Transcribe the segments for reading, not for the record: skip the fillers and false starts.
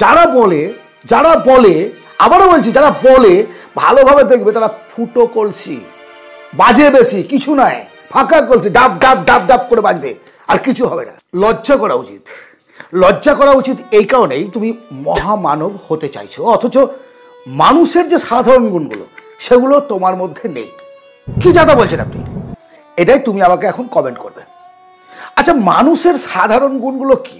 যারা বলে আবারও বলছি, যারা বলে ভালোভাবে দেখবে তারা ফুটো কলসি, বাজে বেশি, কিছু নয়, ফাঁকা কলসি, ডাব ডাব ডাব ডাব করে বাজবে, আর কিছু হবে না। লজ্জা করা উচিত এই কারণেই তুমি মহামানব হতে চাইছো, অথচ মানুষের যে সাধারণ গুণগুলো সেগুলো তোমার মধ্যে নেই। কি যাতা বলছেন আপনি? এটাই তুমি আমাকে এখন কমেন্ট করবে। আচ্ছা, মানুষের সাধারণ গুণগুলো কি,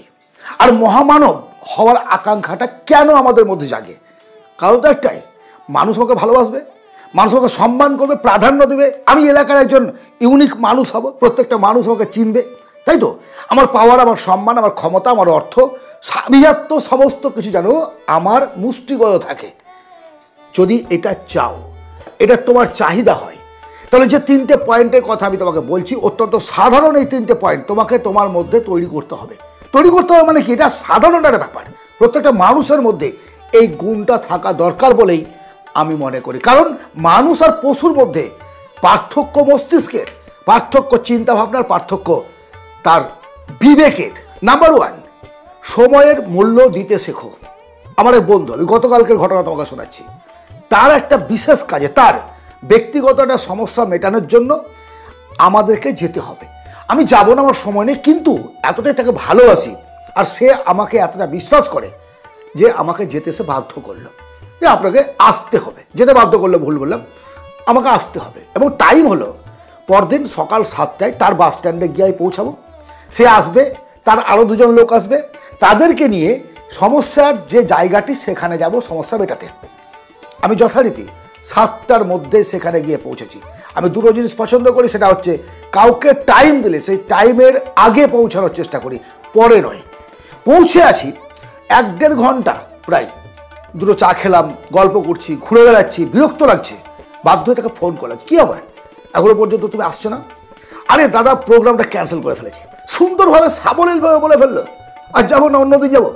আর মহামানব হওয়ার আকাঙ্ক্ষাটা কেন আমাদের মধ্যে জাগে? কারণ তো একটাই, মানুষ আমাকে ভালোবাসবে, মানুষ আমাকে সম্মান করবে, প্রাধান্য দেবে, আমি এলাকার একজন ইউনিক মানুষ হব, প্রত্যেকটা মানুষ আমাকে চিনবে, তাই তো? আমার পাওয়ার, আমার সম্মান, আমার ক্ষমতা, আমার অর্থ, সাবিয়াত্ম সমস্ত কিছু যেন আমার মুষ্টিগত থাকে। যদি এটা চাও, এটা তোমার চাহিদা হয়, তাহলে যে 3টে পয়েন্টের কথা আমি তোমাকে বলছি, অত্যন্ত সাধারণ এই 3টে পয়েন্ট তোমাকে তোমার মধ্যে তৈরি করতে হবে। মানে কি? এটা সাধারণ একটা ব্যাপার, প্রত্যেকটা মানুষের মধ্যে এই গুণটা থাকা দরকার বলেই আমি মনে করি। কারণ মানুষ আর পশুর মধ্যে পার্থক্য মস্তিষ্কের, পার্থক্য চিন্তাভাবনার, পার্থক্য তার বিবেকের। নাম্বার 1, সময়ের মূল্য দিতে শেখো। আমার এক বন্ধু, আমি গতকালকের ঘটনা তোমাকে শোনাচ্ছি, তার একটা বিশেষ কাজে, তার ব্যক্তিগত একটা সমস্যা মেটানোর জন্য আমাদেরকে যেতে হবে। আমি যাব না, আমার সময় নেই, কিন্তু এতটাই তাকে ভালোবাসি আর সে আমাকে এতটা বিশ্বাস করে যে আমাকে যেতে সে বাধ্য করলো, যে আপনাকে আসতে হবে। যেতে বাধ্য করলো ভুল বললাম, আমাকে আসতে হবে। এবং টাইম হলো পরদিন সকাল 7টায় তার বাস স্ট্যান্ডে গিয়ে পৌঁছাবো। সে আসবে, তার আরও 2জন লোক আসবে, তাদেরকে নিয়ে সমস্যার যে জায়গাটি সেখানে যাব সমস্যা মেটাতে। আমি যথারীতি 7টার মধ্যে সেখানে গিয়ে পৌঁছেছি। আমি দুটো জিনিস পছন্দ করি, সেটা হচ্ছে কাউকে টাইম দিলে সেই টাইমের আগে পৌঁছানোর চেষ্টা করি, পরে নয়। পৌঁছে আছি 1-1.5 ঘন্টা প্রায়, দুটো চা খেলাম, গল্প করছি, ঘুরে বেড়াচ্ছি, বিরক্ত লাগছে, বাধ্য হয়ে তাকে ফোন করলাম, কী আবার এখনো পর্যন্ত তুমি আসছো না? আরে দাদা, প্রোগ্রামটা ক্যান্সেল করে ফেলেছি। সুন্দরভাবে সাবলীলভাবে বলে ফেললো, আজ যাবো না, অন্যদিন যাবো,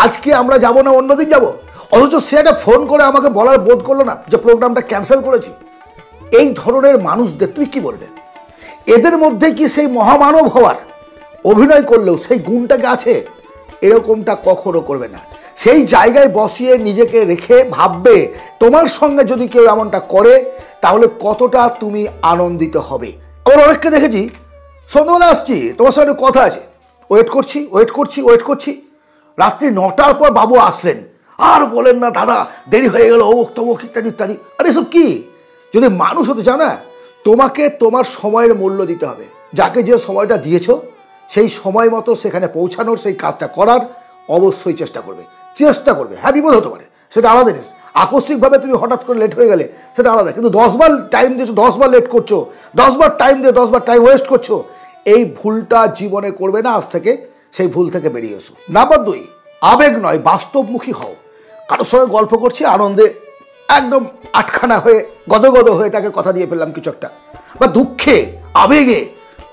আজকে আমরা যাবো না, অন্যদিন যাবো। অথচ সে একটা ফোন করে আমাকে বলার বোধ করলো না যে প্রোগ্রামটা ক্যান্সেল করেছি। এই ধরনের মানুষদের তুই কি বলবে? এদের মধ্যে কি সেই মহামানব হওয়ার অভিনয় করলেও সেই গুণটাকে আছে? এরকমটা কখনো করবে না। সেই জায়গায় বসিয়ে নিজেকে রেখে ভাববে তোমার সঙ্গে যদি কেউ এমনটা করে তাহলে কতটা তুমি আনন্দিত হবে। আবার অনেককে দেখেছি, সন্ধ্যাবেলা আসছি, তোমার সঙ্গে কথা আছে, ওয়েট করছি, রাত্রি 9টার পর বাবু আসলেন, আর বলেন না দাদা দেরি হয়ে গেল, অমুক তমুক ইত্যাদি ইত্যাদি। আর এসব কি? যদি মানুষ হতে চাও না, তোমাকে তোমার সময়ের মূল্য দিতে হবে। যাকে যে সময়টা দিয়েছো সেই সময় মতো সেখানে পৌঁছানোর, সেই কাজটা করার অবশ্যই চেষ্টা করবে। হ্যাঁ, বিপদ হতে পারে, সেটা আলাদা জিনিস। আকস্মিকভাবে তুমি হঠাৎ করে লেট হয়ে গেলে সেটা আলাদা, কিন্তু 10 বার টাইম দিয়েছো, 10 বার লেট করছো, 10 বার টাইম দিয়ে 10 বার টাইম ওয়েস্ট করছো, এই ভুলটা জীবনে করবে না। আজ থেকে সেই ভুল থেকে বেরিয়ে এসো। নাম্বার 2, আবেগ নয়, বাস্তবমুখী হও। কারোর সঙ্গে গল্প করছি, আনন্দে একদম আটখানা হয়ে গদগদ হয়ে তাকে কথা দিয়ে ফেললাম কিছু একটা, বা দুঃখে আবেগে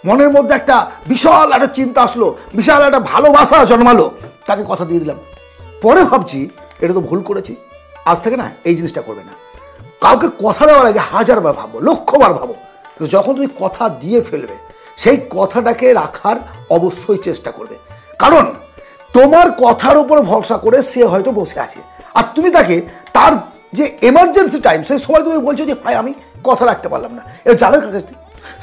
মনের মধ্যে একটা বিশাল একটা চিন্তা আসলো, বিশাল একটা ভালোবাসা জন্মালো, তাকে কথা দিয়ে দিলাম। পরে ভাবছি এটা তো ভুল করেছি, আজ থেকে না এই জিনিসটা করবে না। কাউকে কথা দেওয়ার আগে 1000 বার ভাবো, 1,000,000 বার ভাবো। যখন তুমি কথা দিয়ে ফেলবে সেই কথাটাকে রাখার অবশ্যই চেষ্টা করবে। কারণ তোমার কথার উপর ভরসা করে সে হয়তো বসে আছে, আর তুমি তাকে তার যে এমার্জেন্সি টাইম, সেই সময় তুমি বলছো যে ভাই আমি কথা রাখতে পারলাম না, এবার যাবে কাছে।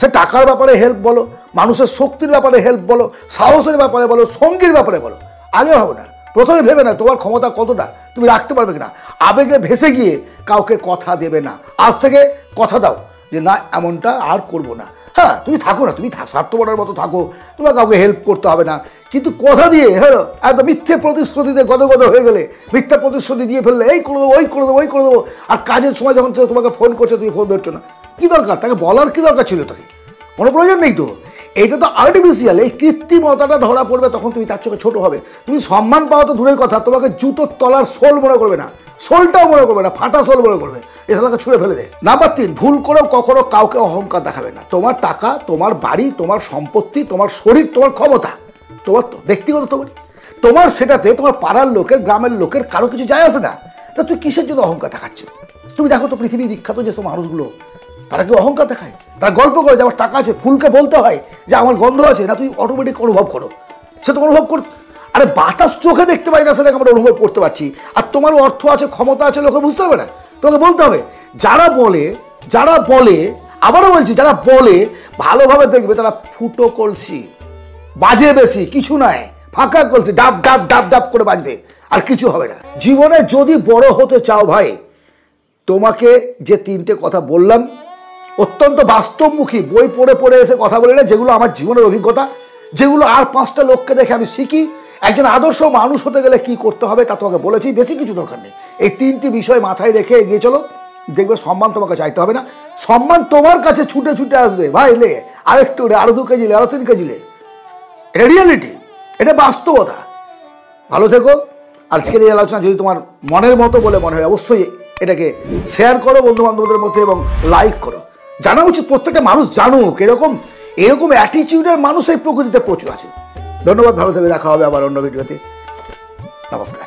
সে টাকার ব্যাপারে হেল্প বলো, মানুষের শক্তির ব্যাপারে হেল্প বলো, সাহসের ব্যাপারে বলো, সঙ্গীর ব্যাপারে বলো, আগে ভাবো না, প্রথমে ভেবে না তোমার ক্ষমতা কতটা, তুমি রাখতে পারবে কিনা। আবেগে ভেসে গিয়ে কাউকে কথা দেবে না। আজ থেকে কথা দাও যে না, এমনটা আর করবো না। হ্যাঁ, তুমি থাকো না, তুমি স্বার্থপরের মতো থাকো, তোমার কাউকে হেল্প করতে হবে না, কিন্তু কথা দিয়ে হ্যাঁ একদম মিথ্যে প্রতিশ্রুতিতে গদগদ হয়ে গেলে, মিথ্যা প্রতিশ্রুতি দিয়ে ফেললে এই করে দেবো, ওই করে দেবো, আর কাজের সময় যখন তোমাকে ফোন করছে তুমি ফোন ধরছো না, কী দরকার? তাকে বলার কী দরকার ছিল? তাকে কোনো প্রয়োজন নেই তো। এইটা তো আর্টিফিশিয়াল, এই কৃত্রিমতাটা ধরা পড়বে, তখন তুমি তার চোখে ছোটো হবে। তুমি সম্মান পাওয়া তো দূরের কথা, তোমাকে জুতোর তলার সোল মনে করবে না, সোলটাও মনে করবে না, ফাটা সোল মনে করবে, এগুলোকে ছুঁড়ে ফেলে দেয়। নাম্বার 3, ভুল করেও কখনো কাউকে অহংকার দেখাবে না। তোমার টাকা, তোমার বাড়ি, তোমার সম্পত্তি, তোমার শরীর, তোমার ক্ষমতা, তোমার তো ব্যক্তিগত, তোমার সেটাতে তোমার পাড়ার লোকের, গ্রামের লোকের কারো কিছু যায় আসে না। তা তুই কিসের জন্য অহংকার দেখাচ্ছ? তুমি দেখো তো পৃথিবীর বিখ্যাত যেসব মানুষগুলো, তারা কি অহংকার দেখায়? তারা গল্প করে যে আমার টাকা আছে, ফুলকে বলতে হয় যে আমার গন্ধ আছে না, তুই অটোমেটিক অনুভব করো, সে তো অনুভব কর। আরে বাতাস চোখে দেখতে পাই না, সেটাকে আমরা অনুভব করতে পারছি। আর তোমার অর্থ আছে, ক্ষমতা আছে, লোকে বুঝতে পারবে না, তোমাকে বলতে হবে। যারা বলে আবারও বলছি, যারা বলে ভালোভাবে দেখবে তারা ফুটো কলসি, বাজে বেশি, কিছু নাই, ফাঁকা কলসি, ডাব ডাব ডাব ডাব করে বাজবে, আর কিছু হবে না। জীবনে যদি বড় হতে চাও ভাই, তোমাকে যে 3টে কথা বললাম অত্যন্ত বাস্তবমুখী, বই পড়ে পড়ে এসে কথা বলে না, যেগুলো আমার জীবনের অভিজ্ঞতা, যেগুলো আর 5টা লোককে দেখে আমি শিখি। একজন আদর্শ মানুষ হতে গেলে কি করতে হবে তা তোমাকে বলেছি, বেশি কিছু দরকার নেই। এই 3টি বিষয় মাথায় রেখে এগিয়ে চলো, দেখবে সম্মান তোমাকে চাইতে হবে না, সম্মান তোমার কাছে ছুটে ছুটে আসবে। ভাই লে আরেকটু লে, আরো 2 কেজি লে, আরো 3 কেজি লে, এটা রিয়েলিটি, এটা বাস্তবতা। ভালো থেকো। আজকের এই আলোচনা যদি তোমার মনের মতো বলে মনে হয়, অবশ্যই এটাকে শেয়ার করো বন্ধু বান্ধবদের মধ্যে এবং লাইক করো। জানা উচিত, প্রত্যেকটা মানুষ জানুক এরকম অ্যাটিটিউডের মানুষ এই প্রকৃতিতে প্রচুর আছে। ধন্যবাদ, ভালো থেকে দেখা হবে আবার অন্য ভিডিওতে। নমস্কার।